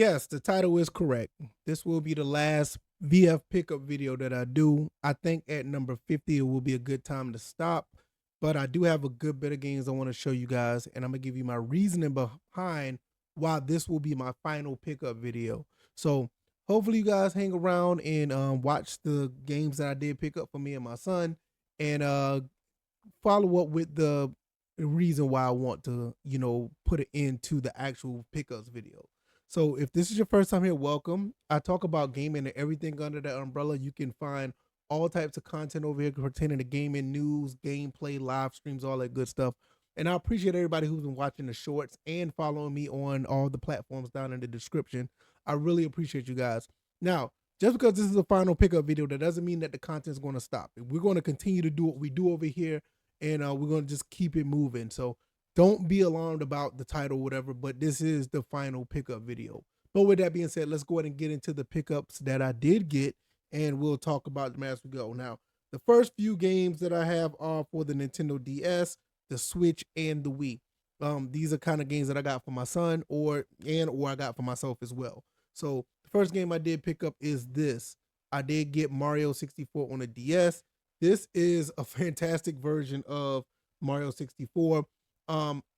Yes, the title is correct. This will be the last VF pickup video that I do. I think at number 50, it will be a good time to stop. But I do have a good bit of games I want to show you guys, and I'm going to give you my reasoning behind why this will be my final pickup video. So hopefully you guys hang around and watch the games that I did pick up for me and my son, and follow up with the reason why I want to, put it into the actual pickups video. So if this is your first time here, welcome. I talk about gaming and everything under that umbrella. You can find all types of content over here pertaining to gaming, news, gameplay, live streams, all that good stuff. And I appreciate everybody who's been watching the shorts and following me on all the platforms down in the description. I really appreciate you guys. Now, just because this is a final pickup video, that doesn't mean that the content is going to stop. We're going to continue to do what we do over here, and we're going to just keep it moving. So don't be alarmed about the title or whatever, but this is the final pickup video. But with that being said, let's go ahead and get into the pickups that I did get, and we'll talk about them as we go. Now, the first few games that I have are for the Nintendo DS, the Switch, and the Wii. These are kind of games that I got for my son or I got for myself as well. So the first game I did pick up is this. I did get Mario 64 on the DS. This is a fantastic version of Mario 64.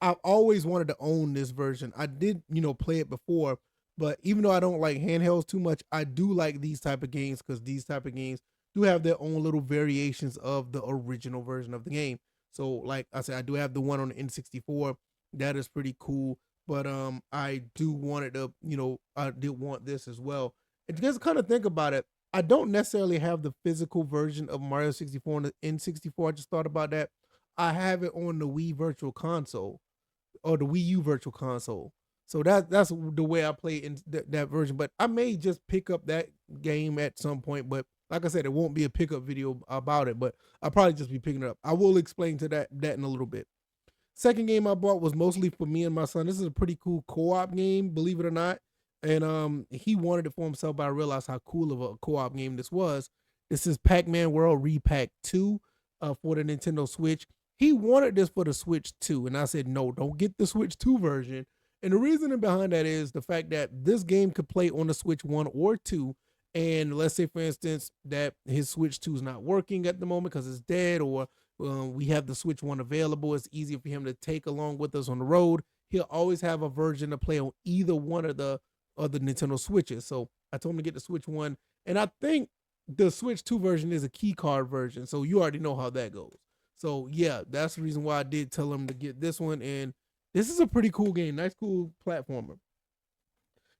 I've always wanted to own this version. I did, play it before, but even though I don't like handhelds too much, I do like these type of games because these type of games do have their own little variations of the original version of the game. So, like I said, I do have the one on the N64. That is pretty cool. But I do want it to, I did want this as well. And just kind of think about it, I don't necessarily have the physical version of Mario 64 on the N64. I just thought about that. I have it on the Wii Virtual Console or the Wii U Virtual Console. So that's the way I play in that version. But I may just pick up that game at some point. But like I said, it won't be a pickup video about it. But I'll probably just be picking it up. I will explain to that in a little bit. Second game I bought was mostly for me and my son. This is a pretty cool co-op game, believe it or not. And he wanted it for himself, but I realized how cool of a co-op game this was. This is Pac-Man World Repack 2 for the Nintendo Switch. He wanted this for the Switch 2, and I said, no, don't get the Switch 2 version. And the reasoning behind that is the fact that this game could play on the Switch 1 or 2. And let's say, for instance, that his Switch 2 is not working at the moment because it's dead, or we have the Switch 1 available. It's easier for him to take along with us on the road. He'll always have a version to play on either one of the Nintendo Switches. So I told him to get the Switch 1. And I think the Switch 2 version is a key card version. So you already know how that goes. So yeah, that's the reason why I did tell him to get this one. And this is a pretty cool game. Nice, cool platformer.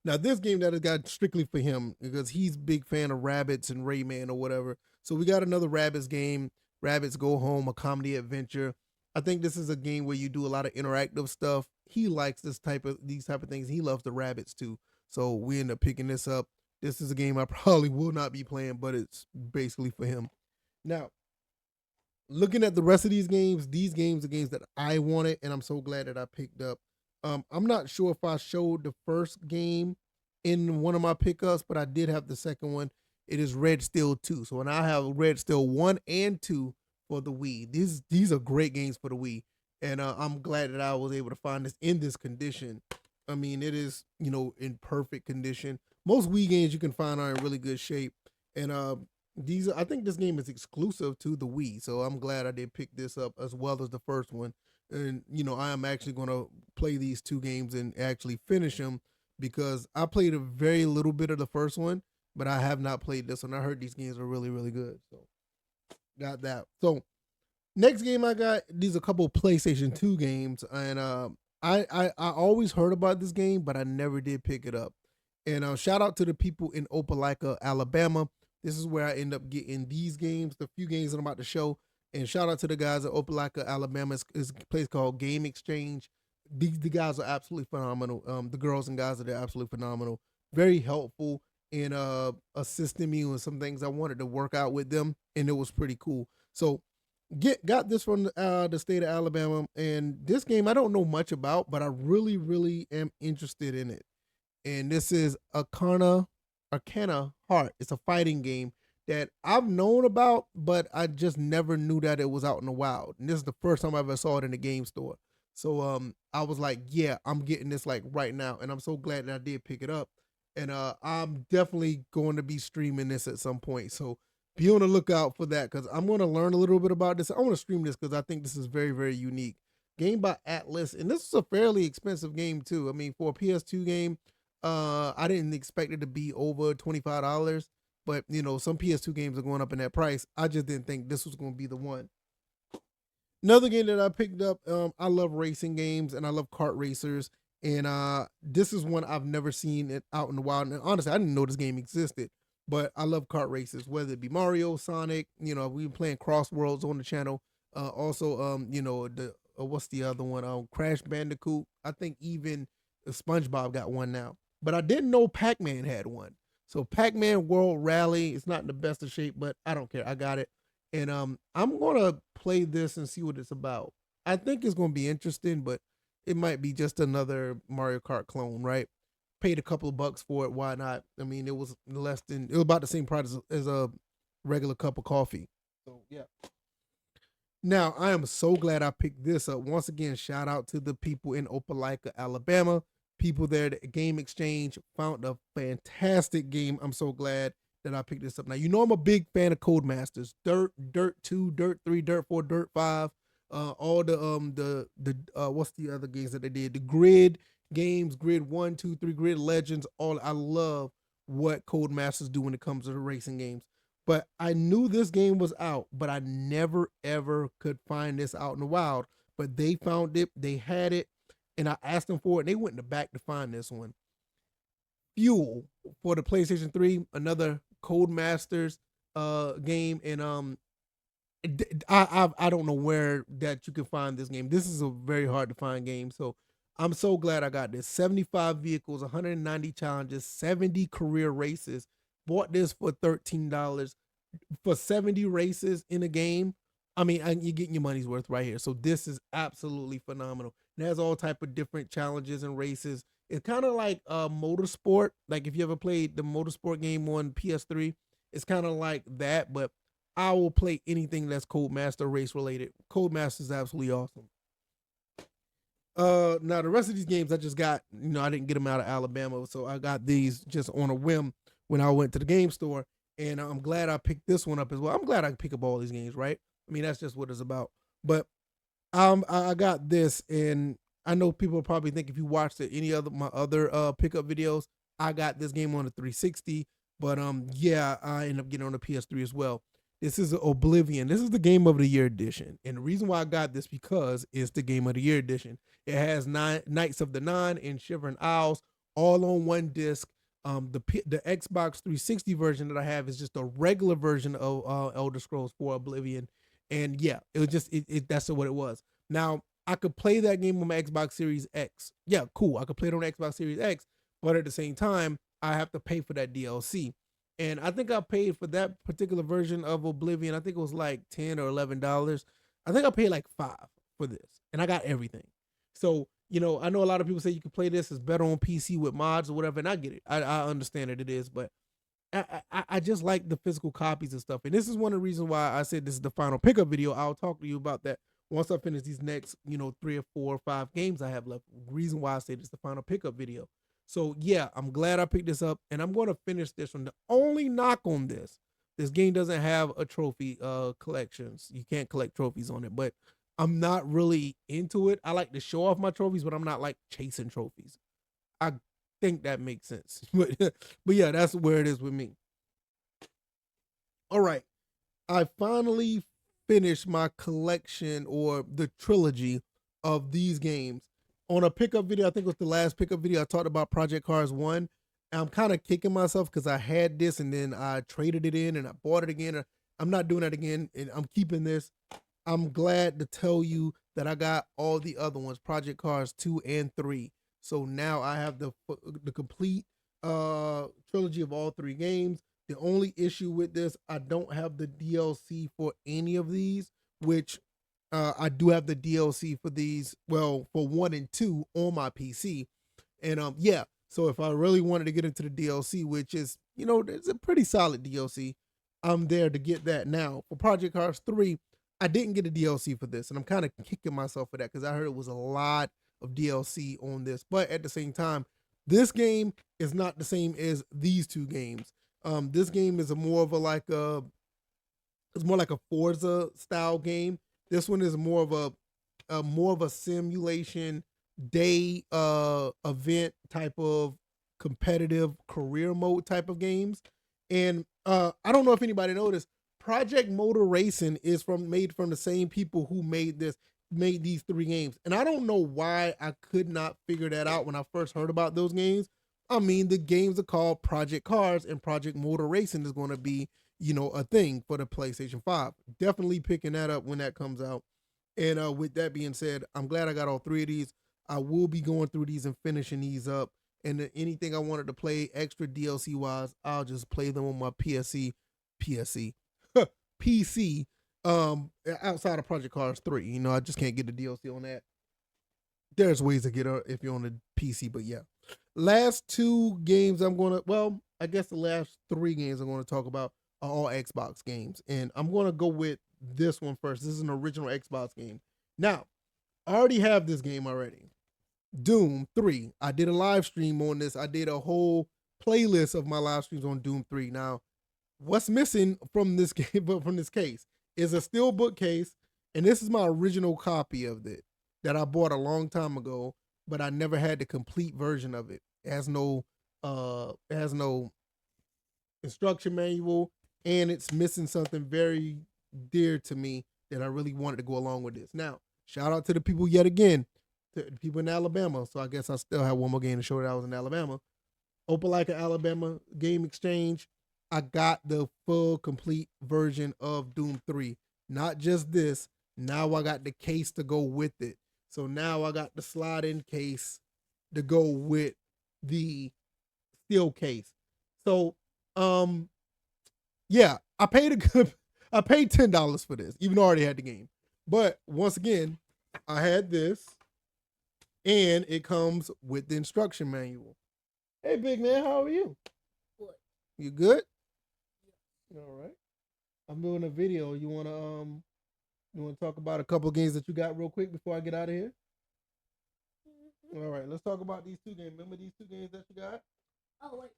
Now, this game that I got strictly for him because he's a big fan of Rabbids and Rayman or whatever. So we got another Rabbids game, Rabbids Go Home, a comedy adventure. I think this is a game where you do a lot of interactive stuff. He likes these type of things. He loves the Rabbids too. So we end up picking this up. This is a game I probably will not be playing, but it's basically for him. Now, looking at the rest of these games are games that I wanted, and I'm so glad that I picked up. I'm not sure if I showed the first game in one of my pickups, but I did have the second one. It is Red Steel 2. So, and I have Red Steel 1 and 2 for the Wii. These are great games for the Wii, and I'm glad that I was able to find this in this condition. I mean, it is, in perfect condition. Most Wii games you can find are in really good shape, and I think this game is exclusive to the Wii, so I'm glad I did pick this up as well as the first one. And I am actually going to play these two games and actually finish them because I played a very little bit of the first one, but I have not played this one. I heard these games are really, really good, so got that. So next game I got, these are a couple of PlayStation 2 games, and I always heard about this game, but I never did pick it up. And shout out to the people in Opelika, Alabama. This is where I end up getting these games, the few games that I'm about to show. And shout out to the guys at Opelika, Alabama. It's a place called Game Exchange. The guys are absolutely phenomenal. The girls and guys are there absolutely phenomenal. Very helpful in assisting me with some things I wanted to work out with them, and it was pretty cool. So got this from the state of Alabama, and this game I don't know much about, but I really, really am interested in it. And this is Arcana Heart. It's a fighting game that I've known about, but I just never knew that it was out in the wild. And this is the first time I ever saw it in the game store. So I was like, yeah, I'm getting this like right now. And I'm so glad that I did pick it up. and I'm definitely going to be streaming this at some point. So be on the lookout for that because I'm going to learn a little bit about this. I want to stream this because I think this is very, very unique. Game by Atlas, and this is a fairly expensive game too. I mean, for a PS2 game, I didn't expect it to be over $25, but you know, some PS2 games are going up in that price. I just didn't think this was going to be the one. Another game that I picked up, I love racing games and I love kart racers. And this is one I've never seen it out in the wild. And honestly, I didn't know this game existed, but I love kart races, whether it be Mario, Sonic. You know, we've been playing Cross Worlds on the channel. Also, you know, the what's the other one? Crash Bandicoot. I think even SpongeBob got one now, but I didn't know Pac-Man had one. So Pac-Man World Rally is not in the best of shape, but I don't care. I got it, and I'm gonna play this and see what it's about. I think it's gonna be interesting, but it might be just another Mario Kart clone, right? Paid a couple of bucks for it. Why not? I mean, it was about the same price as a regular cup of coffee. So yeah. Now I am so glad I picked this up. Once again, shout out to the people in Opelika, Alabama. People there at Game Exchange found a fantastic game. I'm so glad that I picked this up. Now you know I'm a big fan of Codemasters. Dirt, Dirt 2, Dirt 3, Dirt 4, Dirt 5. All the what's the other games that they did? The Grid games, Grid 1, 2, 3, Grid Legends. All I love what Codemasters do when it comes to the racing games. But I knew this game was out, but I never ever could find this out in the wild. But they found it, they had it, and I asked them for it, and they went in the back to find this one. Fuel for the PlayStation 3, another Codemasters game, and I don't know where that you can find this game. This is a very hard to find game, so I'm so glad I got this. 75 vehicles, 190 challenges, 70 career races. Bought this for $13 for 70 races in a game. I mean, you're getting your money's worth right here. So this is absolutely phenomenal. It has all type of different challenges and races. It's kind of like motorsport. Like if you ever played the motorsport game on PS3, it's kind of like that. But I will play anything that's Codemaster race related. Codemaster is absolutely awesome. Now the rest of these games I just got, you know, I didn't get them out of Alabama, so I got these just on a whim when I went to the game store, and I'm glad I picked this one up as well. I'm glad I can pick up all these games, right? I mean, that's just what it's about. But I got this, and I know people probably think if you watched any other my other pickup videos, I got this game on the 360, but yeah, I ended up getting on the PS3 as well. This is Oblivion. This is the Game of the Year edition, and the reason why I got this because it's the Game of the Year edition. It has Knights of the Nine and Shivering Isles all on one disc. The Xbox 360 version that I have is just a regular version of Elder Scrolls 4 Oblivion, and yeah, it was just that's what it was. Now I could play that game on my Xbox Series X. Yeah, cool. I could play it on Xbox Series X, but at the same time, I have to pay for that DLC. And I think I paid for that particular version of Oblivion. I think it was like $10 or $11. I think I paid like 5 for this, and I got everything. So you know, I know a lot of people say you can play this. It's better on PC with mods or whatever, and I get it. I understand that it is, but I just like the physical copies and stuff. And this is one of the reasons why I said this is the final pickup video. I'll talk to you about that once I finish these next, you know, 3 or 4 or 5 games I have left. Reason why I say this is the final pickup video. So yeah, I'm glad I picked this up, and I'm going to finish this one. The only knock on this game doesn't have a trophy collections. You can't collect trophies on it, but I'm not really into it. I like to show off my trophies, but I'm not like chasing trophies. I think that makes sense. But yeah, that's where it is with me. All right. I finally finished my collection or the trilogy of these games. On a pickup video, I think it was the last pickup video, I talked about Project Cars 1. I'm kind of kicking myself because I had this and then I traded it in and I bought it again. I'm not doing that again, and I'm keeping this. I'm glad to tell you that I got all the other ones, Project Cars 2 and 3. So now I have the complete trilogy of all 3 games. The only issue with this, I don't have the DLC for any of these, which I do have the DLC for these, well, for 1 and 2 on my PC. And yeah, so if I really wanted to get into the DLC, which is, you know, it's a pretty solid DLC, I'm there to get that. Now for Project Cars 3, I didn't get a DLC for this, and I'm kind of kicking myself for that because I heard it was a lot of DLC on this. But at the same time, This game is not the same as these two games. This game is more of a it's more like a Forza style game. This one is more of a simulation day event type of competitive career mode type of games. And I don't know if anybody noticed, Project Motor Racing is made from the same people who made these three games. And I don't know why I could not figure that out when I first heard about those games. I mean, the games are called Project Cars, and Project Motor Racing is going to be, a thing for the PlayStation 5. Definitely picking that up when that comes out. And with that being said, I'm glad I got all three of these. I will be going through these and finishing these up. And anything I wanted to play extra DLC wise, I'll just play them on my PSC, PC, outside of Project Cars 3. I just can't get the DLC on that. There's ways to get it if you're on the PC, but yeah. Last two games I guess the last three games I'm going to talk about are all Xbox games. And I'm going to go with this one first. This is an original Xbox game. Now, I already have this game already. Doom 3. I did a live stream on this. I did a whole playlist of my live streams on Doom 3. Now, what's missing from this game, from this case, is a steel bookcase, and this is my original copy of it that I bought a long time ago, but I never had the complete version of it. It has no instruction manual, and it's missing something very dear to me that I really wanted to go along with this. Now, shout out to the people yet again, to the people in Alabama. So I guess I still have one more game to show that I was in Alabama. Opelika, Alabama Game Exchange. I got the full complete version of Doom 3. Not just this. Now I got the case to go with it. So now I got the slide-in case to go with the steel case. So yeah, I paid $10 for this, even though I already had the game. But once again, I had this, and it comes with the instruction manual. Hey, big man, how are you? Good. You good? Yeah. All right. I'm doing a video. You wanna talk about a couple of games that you got real quick before I get out of here? Mm-hmm. All right, let's talk about these two games. Remember these two games that you got? Oh wait.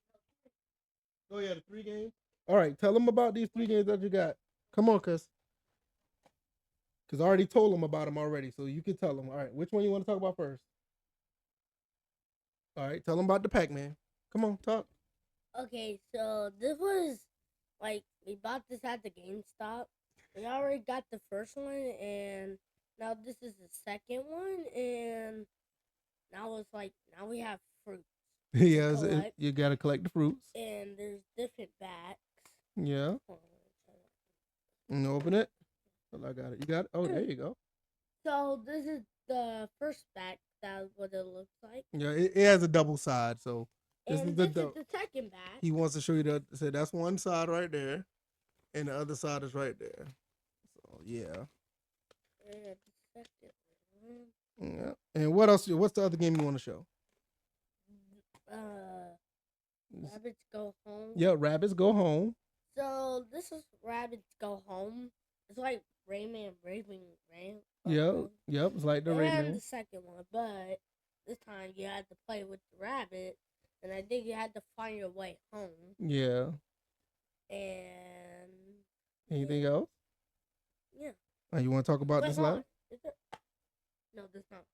Oh yeah, the three games. All right, tell them about these three games that you got. Come on, cuz I already told them about them already, so you can tell them. All right, which one you want to talk about first? All right, tell them about the Pac-Man. Come on, talk. Okay, so this was we bought this at the GameStop. We already got the first one, and now this is the second one, and now now we have fruits. Yeah, you gotta collect the fruits. And there's different backs. Yeah. And open it. Well, I got it. You got it? Oh, there you go. So this is the first back. That's what it looks like. Yeah, it has a double side. So this is the second back. He wants to show you that's one side right there, and the other side is right there. So yeah. And the second one. Yeah. And what else? What's the other game you want to show? Rabbits Go Home. Yeah, Rabbits Go Home. So this is Rabbits Go Home. It's like Rayman Raving Rain. Yep. It's like the Rayman. And the second one, but this time you had to play with the rabbit, and I think you had to find your way home. Yeah. And anything else? Yeah. You want to talk about this live? No, this not.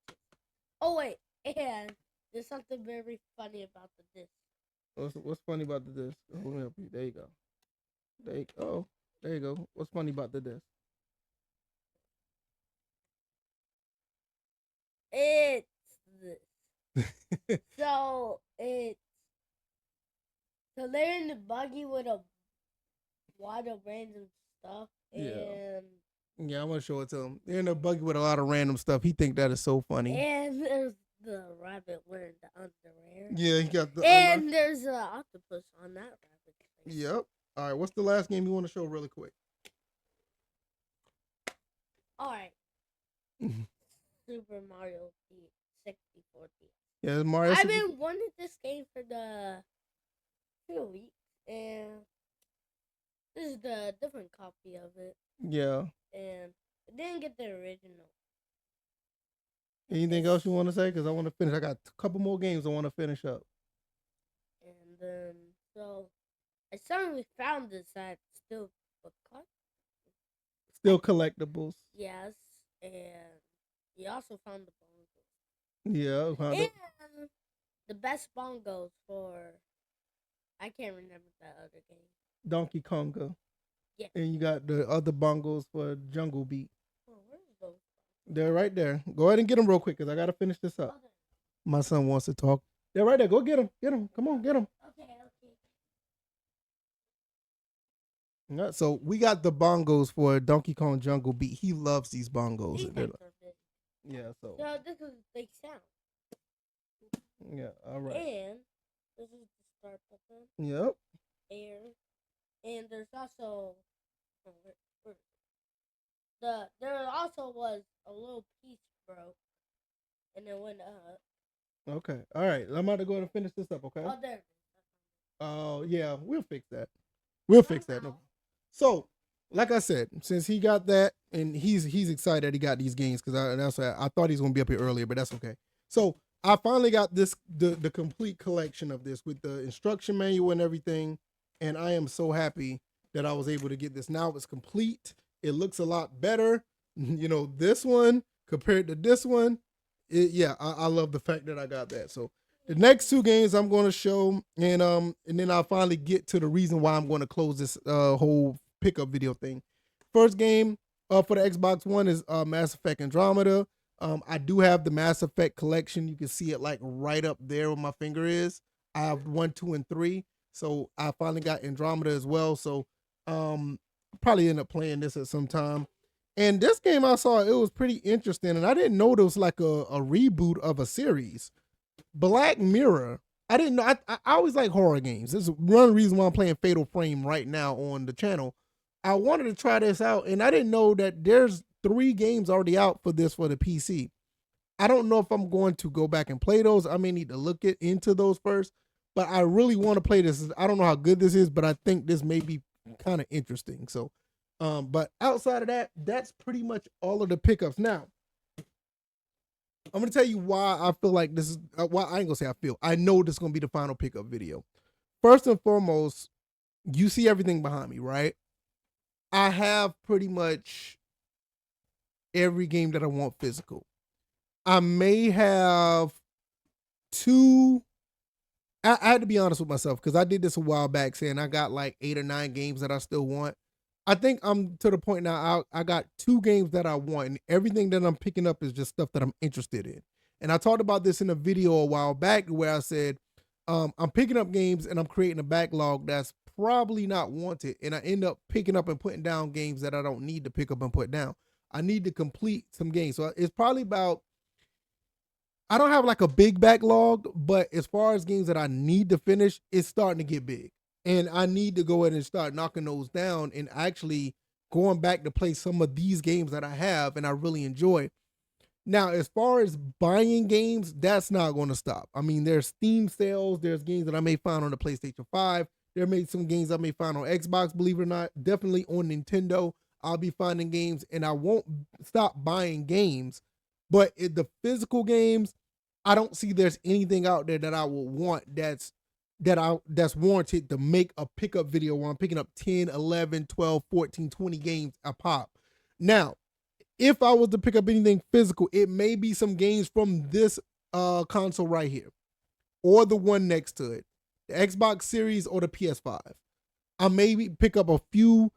Oh wait, and there's something very funny about the disc. What's funny about the disc? Oh, let me help you. There you go. There you go. What's funny about the disc? It's this. So they're in the buggy with a lot of random stuff. And yeah, I'm gonna show it to him. They're in a buggy with a lot of random stuff. He think that is so funny. And there's the rabbit wearing the underwear. Yeah, he got the. And there's an octopus on that rabbit face. Yep. All right. What's the last game you want to show really quick? All right. Super Mario 64. Yeah, Mario. I've been wanting this game for the few weeks, and this is the different copy of it. Yeah. And I didn't get the original. Anything else you want to say? Because I want to finish. I got a couple more games I want to finish up. then so I suddenly found this at still book. Still collectibles. Yes, and we also found the Yeah, bongos. And the best bongos for I can't remember that other game. Donkey Konga. Yeah. And you got the other bongos for Jungle Beat. Oh, where's those? They're right there. Go ahead and get them real quick because I got to finish this up. Okay. My son wants to talk. They're right there. Go get them. Get them. Come on, get them. Okay. Yeah, so we got the bongos for Donkey Kong Jungle Beat. He loves these bongos. These things are big. Yeah, so. So this is the sound. Yeah, all right. And this is the start button. Yep. Air. And there's also there also was a little piece broke and it went up. Okay. All right. I'm about to go ahead and finish this up, okay? Oh, there. Oh, yeah. We'll fix that. We'll fix that. No. So, like I said, since he got that and he's excited that he got these games because I thought he's gonna be up here earlier, but that's okay. So I finally got this the complete collection of this with the instruction manual and everything, and I am so happy that I was able to get this. Now it's complete. It looks a lot better. You know, this one compared to this one. I love the fact that I got that. So the next two games I'm going to show, and then I'll finally get to the reason why I'm going to close this whole pickup video thing. First game for the Xbox One is Mass Effect Andromeda. I do have the Mass Effect collection. You can see it like right up there where my finger is. I have 1, 2, and 3. So I finally got Andromeda as well. So probably end up playing this at some time. And this game I saw, it was pretty interesting. And I didn't know there was like a reboot of a series. Black Mirror. I didn't know. I always like horror games. This is one of the reasons why I'm playing Fatal Frame right now on the channel. I wanted to try this out, and I didn't know that there's 3 games already out for this for the PC. I don't know if I'm going to go back and play those. I may need to look into those first, but I really want to play this. I don't know how good this is, but I think this may be kind of interesting. So, but outside of that, that's pretty much all of the pickups. Now, I'm gonna tell you why I feel like this is why I ain't gonna say I feel. I know this is gonna be the final pickup video. First and foremost, you see everything behind me, right? I have pretty much every game that I want physical. I may have 2. I had to be honest with myself because I did this a while back saying I got like 8 or 9 games that I still want. I think I'm to the point now I got 2 games that I want, and everything that I'm picking up is just stuff that I'm interested in. And I talked about this in a video a while back where I said I'm picking up games and I'm creating a backlog that's probably not wanted, and I end up picking up and putting down games that I don't need to pick up and put down. I need to complete some games. So it's probably about, I don't have like a big backlog, but as far as games that I need to finish, it's starting to get big. And I need to go ahead and start knocking those down and actually going back to play some of these games that I have and I really enjoy. Now, as far as buying games, that's not going to stop. I mean, there's Steam sales, there's games that I may find on the PlayStation 5. There may be some games I may find on Xbox, believe it or not. Definitely on Nintendo, I'll be finding games, and I won't stop buying games. But the physical games, I don't see there's anything out there that I would want that's warranted to make a pickup video where I'm picking up 10, 11, 12, 14, 20 games a pop. Now, if I was to pick up anything physical, it may be some games from this console right here or the one next to it, the Xbox Series or the PS5. I maybe pick up a few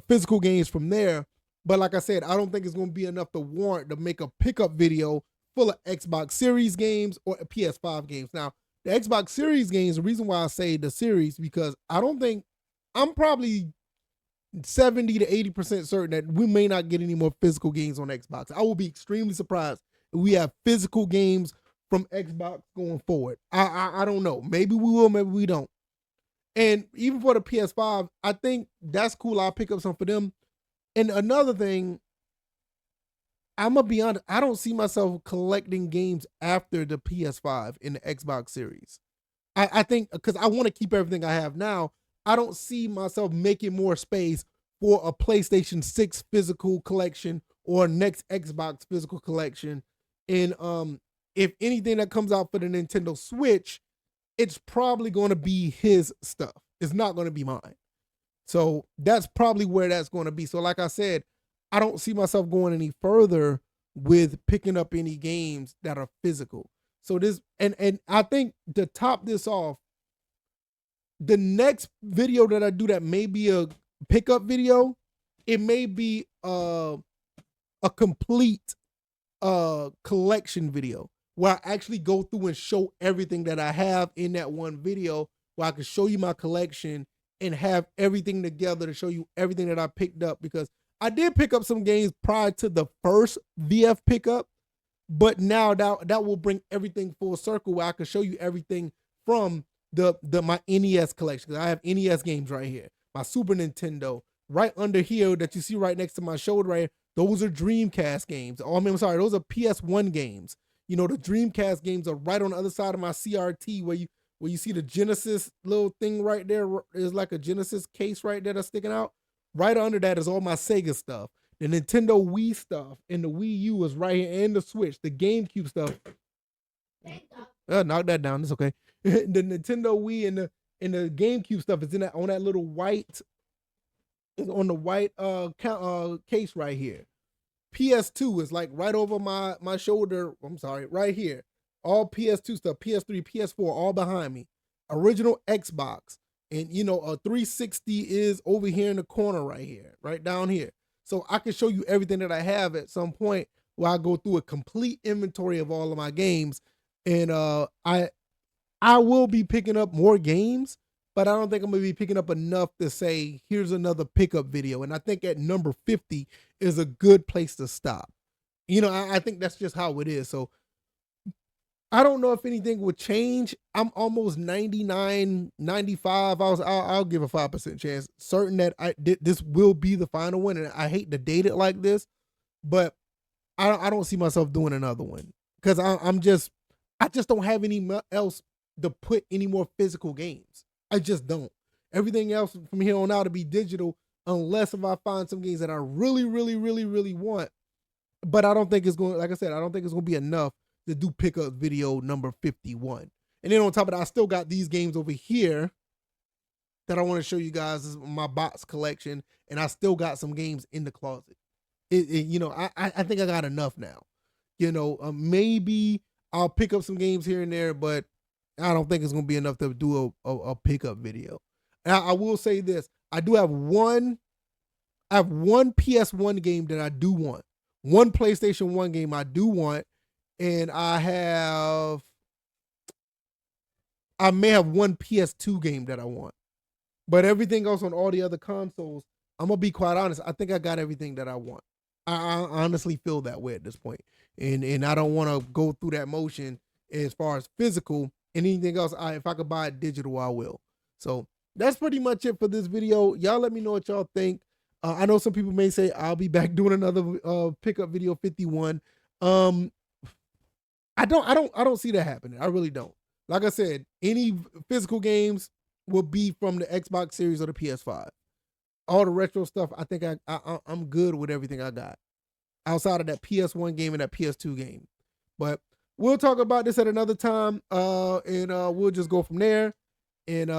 physical games from there, but like I said, I don't think it's going to be enough to warrant to make a pickup video full of Xbox Series games or PS5 games. Now, the Xbox Series games, the reason why I say the series, because I'm probably 70 to 80% certain that we may not get any more physical games on Xbox. I will be extremely surprised if we have physical games from Xbox going forward. I don't know. Maybe we will, maybe we don't. And even for the PS5, I think that's cool. I'll pick up some for them. And another thing, I'm going to be honest, I don't see myself collecting games after the PS5 in the Xbox Series. I think because I want to keep everything I have now, I don't see myself making more space for a PlayStation 6 physical collection or next Xbox physical collection. And if anything that comes out for the Nintendo Switch, it's probably going to be his stuff. It's not going to be mine. So that's probably where that's going to be. So like I said, I don't see myself going any further with picking up any games that are physical. So this and I think to top this off, the next video that I do that may be a pickup video, it may be a complete collection video where I actually go through and show everything that I have in that one video, where I can show you my collection and have everything together to show you everything that I picked up, because I did pick up some games prior to the first VF pickup, but now that will bring everything full circle where I can show you everything from the my NES collection. I have NES games right here, my Super Nintendo right under here that you see right next to my shoulder right here. Those are Dreamcast games. Oh, I mean, I'm sorry, those are PS1 games. You know, the Dreamcast games are right on the other side of my CRT where you see the Genesis little thing right there. Is like a Genesis case right there that's sticking out. Right under that is all my Sega stuff. The Nintendo Wii stuff and the Wii U is right here, and the Switch, the GameCube stuff. Knock that down. It's okay. The Nintendo Wii and the GameCube stuff is in that on that little white, is on the white case right here. PS2 is like right over my shoulder. I'm sorry, right here. All PS2 stuff, PS3, PS4, all behind me. Original Xbox, and you know, a 360 is over here in the corner right here, right down here. So I can show you everything that I have at some point where I go through a complete inventory of all of my games, and I will be picking up more games, but I don't think I'm gonna be picking up enough to say here's another pickup video. And I think at number 50 is a good place to stop. You know, I think that's just how it is. So I don't know if anything would change. I'm almost 99, 95. I'll give a 5% chance. Certain that this will be the final one. And I hate to date it like this, but I don't see myself doing another one because I just don't have any else to put any more physical games. I just don't. Everything else from here on out to be digital, unless if I find some games that I really, really, really, really want. But I don't think it's going. Like I said, I don't think it's going to be enough to do pickup video number 51. And then on top of that, I still got these games over here that I want to show you guys. This is my box collection, and I still got some games in the closet. You know, I think I got enough now. You know, maybe I'll pick up some games here and there, but I don't think it's going to be enough to do a pickup video. And I will say this: I have one PS1 game that I do want, one PlayStation 1 game I do want, and I may have one PS2 game that I want. But everything else on all the other consoles, I'm gonna be quite honest, I think I got everything that I want. I honestly feel that way at this point. And I don't want to go through that motion as far as physical. Anything else, if I could buy it digital, I will. So that's pretty much it for this video. Y'all let me know what y'all think. I know some people may say I'll be back doing another pickup video 51. I don't see that happening. I really don't. Like I said, any physical games will be from the Xbox Series or the PS5. All the retro stuff, I think I'm good with everything I got outside of that PS1 game and that PS2 game. But we'll talk about this at another time, and we'll just go from there. And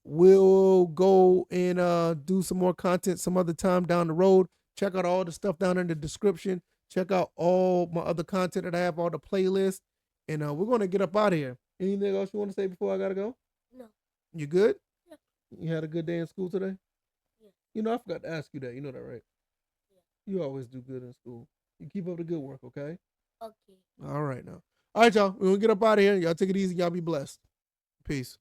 we'll go and do some more content some other time down the road. Check out all the stuff down in the description. Check out all my other content that I have, all the playlists. And we're going to get up out of here. Anything else you want to say before I got to go? No. You good? Yeah. You had a good day in school today? Yeah. You know, I forgot to ask you that. You know that, right? Yeah. You always do good in school. You keep up the good work, okay? Okay. All right, now. All right, y'all. We're going to get up out of here. Y'all take it easy. Y'all be blessed. Peace.